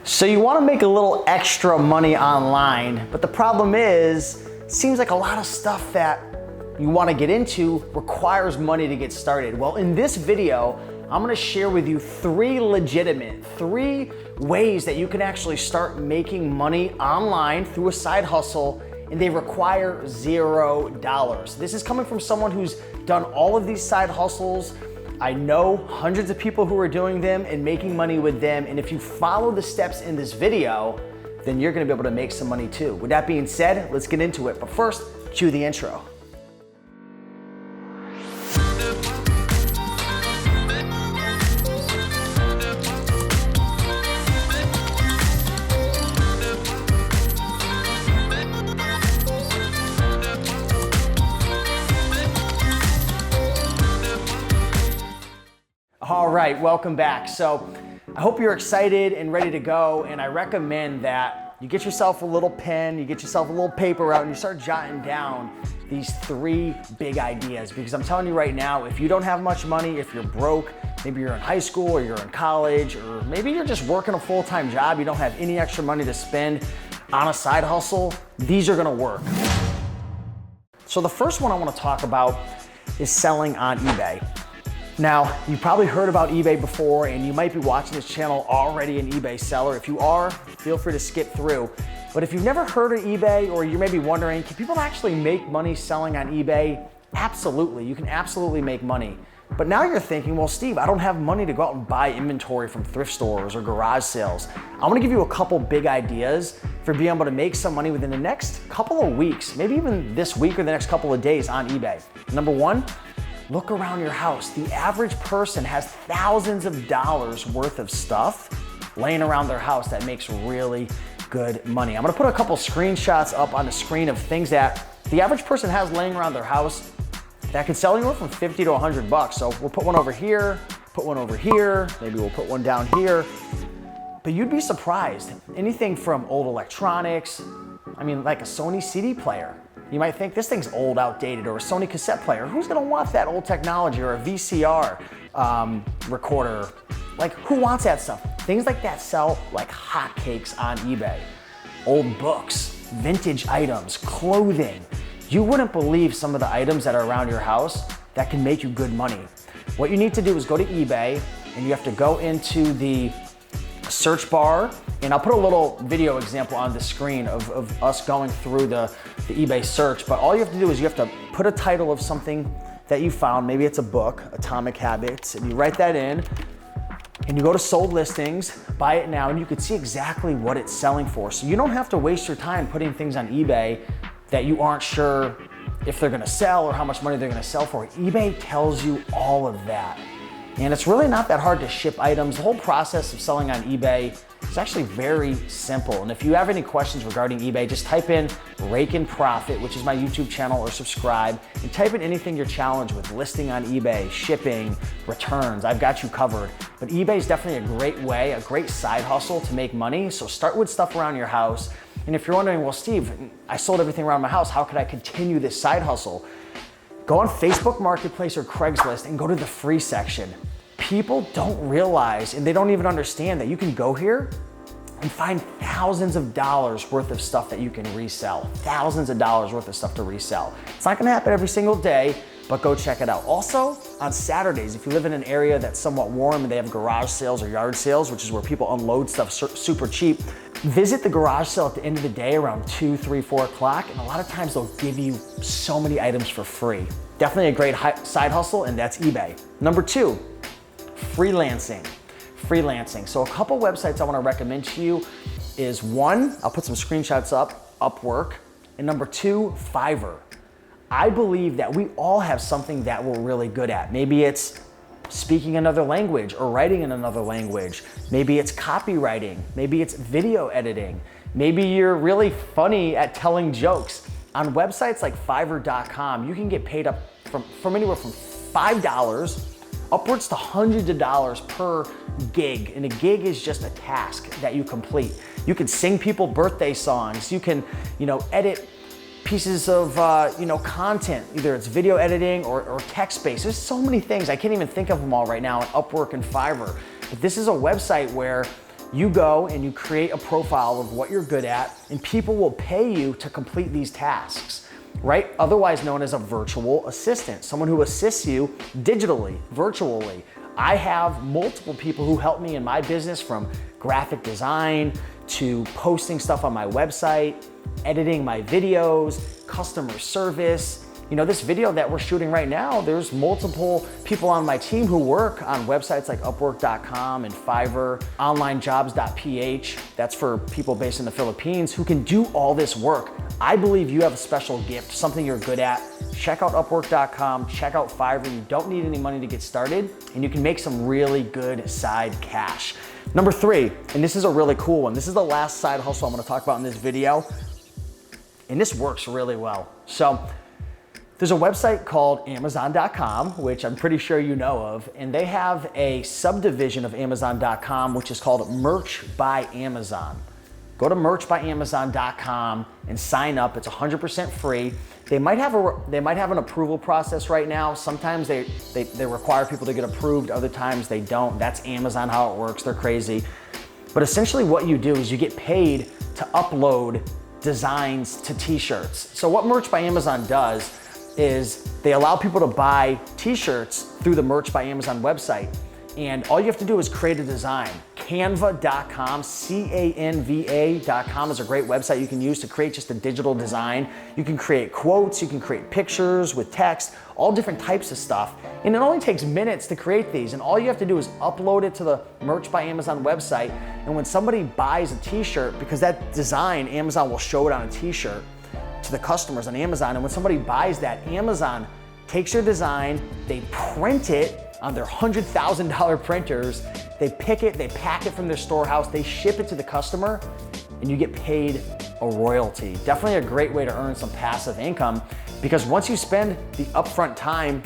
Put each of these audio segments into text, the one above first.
So you want to make a little extra money online, but the problem is, it seems like a lot of stuff that you want to get into requires money to get started. Well, in this video, I'm going to share with you three ways that you can actually start making money online through a side hustle, and they require $0. This is coming from someone who's done all of these side hustles. I know hundreds of people who are doing them and making money with them, and if you follow the steps in this video, then you're gonna be able to make some money too. With that being said, let's get into it. But first, cue the intro. All right, welcome back. So I hope you're excited and ready to go, and I recommend that you get yourself a little pen, you get yourself a little paper out, and you start jotting down these three big ideas, because I'm telling you right now, if you don't have much money, if you're broke, maybe you're in high school or you're in college, or maybe you're just working a full-time job, you don't have any extra money to spend on a side hustle, these are gonna work. So the first one I wanna talk about is selling on eBay. Now, you've probably heard about eBay before, and you might be watching this channel already an eBay seller. If you are, feel free to skip through. But if you've never heard of eBay, or you may be wondering, can people actually make money selling on eBay? Absolutely, you can absolutely make money. But now you're thinking, well, Steve, I don't have money to go out and buy inventory from thrift stores or garage sales. I'm gonna give you a couple big ideas for being able to make some money within the next couple of weeks, maybe even this week or the next couple of days on eBay. Number one, look around your house. The average person has thousands of dollars worth of stuff laying around their house that makes really good money. I'm gonna put a couple screenshots up on the screen of things that the average person has laying around their house that can sell anywhere from 50 to 100 bucks. So we'll put one over here, put one over here, maybe we'll put one down here. But you'd be surprised. Anything from old electronics, I mean, like a Sony CD player. You might think this thing's old, outdated, or a Sony cassette player. Who's gonna want that old technology, or a VCR recorder? Like, who wants that stuff? Things like that sell like hotcakes on eBay. Old books, vintage items, clothing. You wouldn't believe some of the items that are around your house that can make you good money. What you need to do is go to eBay, and you have to go into the search bar, and I'll put a little video example on the screen of us going through the eBay search, but all you have to do is you have to put a title of something that you found. Maybe it's a book, Atomic Habits, and you write that in, and you go to sold listings, buy it now, and you can see exactly what it's selling for. So you don't have to waste your time putting things on eBay that you aren't sure if they're gonna sell or how much money they're gonna sell for. eBay tells you all of that. And it's really not that hard to ship items. The whole process of selling on eBay is actually very simple. And if you have any questions regarding eBay, just type in Raiken Profit, which is my YouTube channel, or subscribe, and type in anything you're challenged with, listing on eBay, shipping, returns. I've got you covered. But eBay is definitely a great way, a great side hustle to make money. So start with stuff around your house. And if you're wondering, well, Steve, I sold everything around my house, how could I continue this side hustle? Go on Facebook Marketplace or Craigslist and go to the free section. People don't realize, and they don't even understand, that you can go here and find thousands of dollars worth of stuff that you can resell. Thousands of dollars worth of stuff to resell. It's not gonna happen every single day, but go check it out. Also, on Saturdays, if you live in an area that's somewhat warm and they have garage sales or yard sales, which is where people unload stuff super cheap, visit the garage sale at the end of the day around 2, 3, 4 o'clock, and a lot of times they'll give you so many items for free. Definitely a great side hustle, and that's eBay. Number two, freelancing. So a couple websites I wanna recommend to you is one, I'll put some screenshots up, Upwork, and number two, Fiverr. I believe that we all have something that we're really good at. Maybe it's speaking another language or writing in another language. Maybe it's copywriting. Maybe it's video editing. Maybe you're really funny at telling jokes. On websites like Fiverr.com, you can get paid up from anywhere from $5 upwards to hundreds of dollars per gig. And a gig is just a task that you complete. You can sing people birthday songs. You can, edit pieces of content, either it's video editing or text-based. There's so many things, I can't even think of them all right now on Upwork and Fiverr. But this is a website where You go and you create a profile of what you're good at, and people will pay you to complete these tasks, right? Otherwise known as a virtual assistant, someone who assists you digitally, virtually. I have multiple people who help me in my business, from graphic design to posting stuff on my website, editing my videos, customer service. You know, this video that we're shooting right now, there's multiple people on my team who work on websites like Upwork.com and Fiverr, onlinejobs.ph. That's for people based in the Philippines who can do all this work. I believe you have a special gift, something you're good at. Check out Upwork.com, check out Fiverr. You don't need any money to get started, and you can make some really good side cash. Number 3, and this is a really cool one. This is the last side hustle I'm gonna talk about in this video, and this works really well. So, there's a website called Amazon.com, which I'm pretty sure you know of, and they have a subdivision of Amazon.com, which is called Merch by Amazon. Go to merchbyamazon.com and sign up. It's 100% free. They might have an approval process right now. Sometimes they require people to get approved. Other times they don't. That's Amazon, how it works. They're crazy. But essentially what you do is you get paid to upload designs to t-shirts. So what Merch by Amazon does is they allow people to buy t-shirts through the Merch by Amazon website. And all you have to do is create a design. Canva.com, Canva.com is a great website you can use to create just a digital design. You can create quotes, you can create pictures with text, all different types of stuff. And it only takes minutes to create these. And all you have to do is upload it to the Merch by Amazon website. And when somebody buys a t-shirt, because that design, Amazon will show it on a t-shirt to the customers on Amazon. And when somebody buys that, Amazon takes your design, they print it on their $100,000 printers, they pick it, they pack it from their storehouse, they ship it to the customer, and you get paid a royalty. Definitely a great way to earn some passive income, because once you spend the upfront time,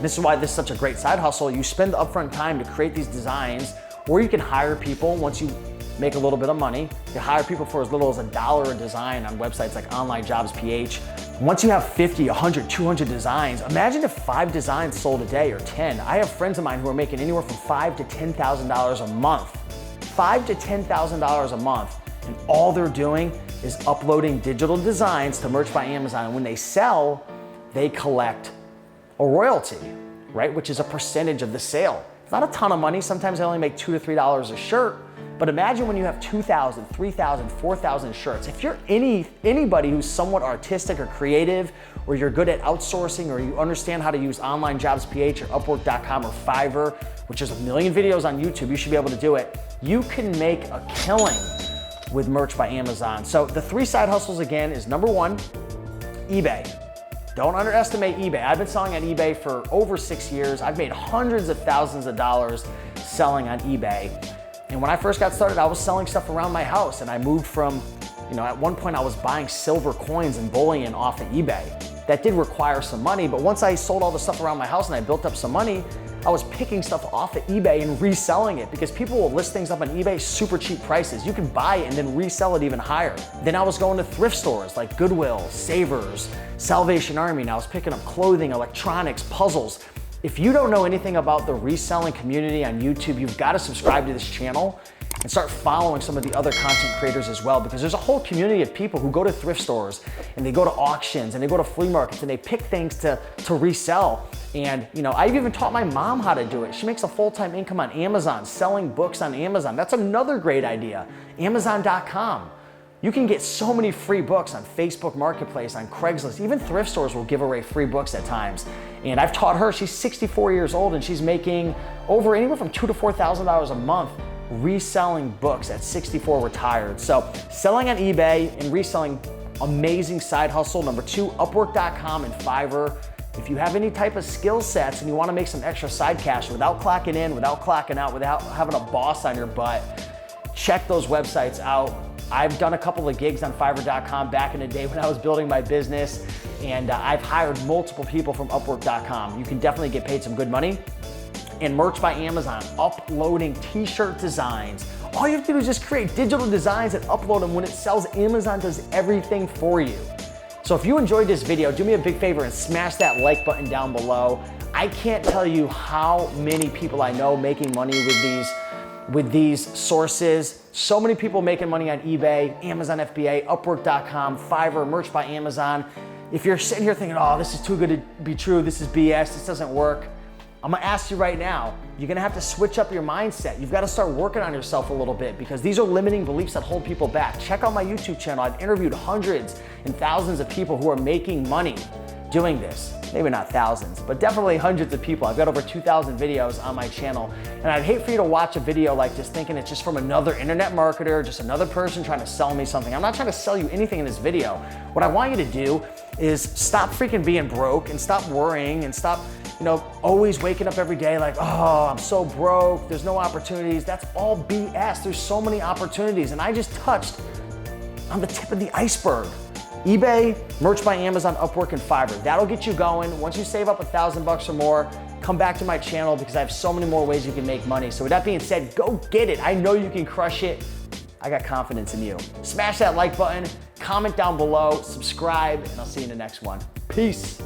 this is why this is such a great side hustle, you spend the upfront time to create these designs, or you can hire people once you make a little bit of money. You hire people for as little as $1 a design on websites like onlinejobs.ph. Once you have 50, 100, 200 designs, imagine if 5 designs sold a day or 10. I have friends of mine who are making anywhere from $5,000 to $10,000 a month. $5,000 to $10,000 a month. And all they're doing is uploading digital designs to Merch by Amazon. And when they sell, they collect a royalty, right? Which is a percentage of the sale. It's not a ton of money. Sometimes they only make $2 to $3 a shirt. But imagine when you have 2,000, 3,000, 4,000 shirts. If you're anybody who's somewhat artistic or creative, or you're good at outsourcing, or you understand how to use onlinejobs.ph or Upwork.com or Fiverr, which is a million videos on YouTube, you should be able to do it. You can make a killing with Merch by Amazon. So the 3 side hustles again is number 1, eBay. Don't underestimate eBay. I've been selling on eBay for over 6 years. I've made hundreds of thousands of dollars selling on eBay. And when I first got started, I was selling stuff around my house, and I moved from, at one point I was buying silver coins and bullion off of eBay. That did require some money, but once I sold all the stuff around my house and I built up some money, I was picking stuff off of eBay and reselling it, because people will list things up on eBay super cheap prices. You can buy it and then resell it even higher. Then I was going to thrift stores like Goodwill, Savers, Salvation Army, and I was picking up clothing, electronics, puzzles. If you don't know anything about the reselling community on YouTube, you've got to subscribe to this channel and start following some of the other content creators as well, because there's a whole community of people who go to thrift stores and they go to auctions and they go to flea markets and they pick things to resell. And I've even taught my mom how to do it. She makes a full-time income on Amazon, selling books on Amazon. That's another great idea. Amazon.com. You can get so many free books on Facebook Marketplace, on Craigslist. Even thrift stores will give away free books at times. And I've taught her, she's 64 years old, and she's making over anywhere from $2,000 to $4,000 a month reselling books at 64 retired. So selling on eBay and reselling, amazing side hustle. Number 2, Upwork.com and Fiverr. If you have any type of skill sets and you want to make some extra side cash without clocking in, without clocking out, without having a boss on your butt, check those websites out. I've done a couple of gigs on Fiverr.com back in the day when I was building my business, and I've hired multiple people from Upwork.com. You can definitely get paid some good money. And Merch by Amazon, uploading t-shirt designs. All you have to do is just create digital designs and upload them. When it sells, Amazon does everything for you. So if you enjoyed this video, do me a big favor and smash that like button down below. I can't tell you how many people I know making money with these with these sources. So many people making money on eBay, Amazon FBA, Upwork.com, Fiverr, Merch by Amazon. If you're sitting here thinking, oh, this is too good to be true, this is BS, this doesn't work, I'm gonna ask you right now, you're gonna have to switch up your mindset. You've gotta start working on yourself a little bit because these are limiting beliefs that hold people back. Check out my YouTube channel. I've interviewed hundreds and thousands of people who are making money doing this. Maybe not thousands, but definitely hundreds of people. I've got over 2,000 videos on my channel. And I'd hate for you to watch a video like this thinking it's just from another internet marketer, just another person trying to sell me something. I'm not trying to sell you anything in this video. What I want you to do is stop freaking being broke and stop worrying and stop, always waking up every day like, oh, I'm so broke, there's no opportunities. That's all BS. There's so many opportunities. And I just touched on the tip of the iceberg. eBay, Merch by Amazon, Upwork, and Fiverr. That'll get you going. Once you save up $1,000 or more, come back to my channel because I have so many more ways you can make money. So with that being said, go get it. I know you can crush it. I got confidence in you. Smash that like button, comment down below, subscribe, and I'll see you in the next one. Peace.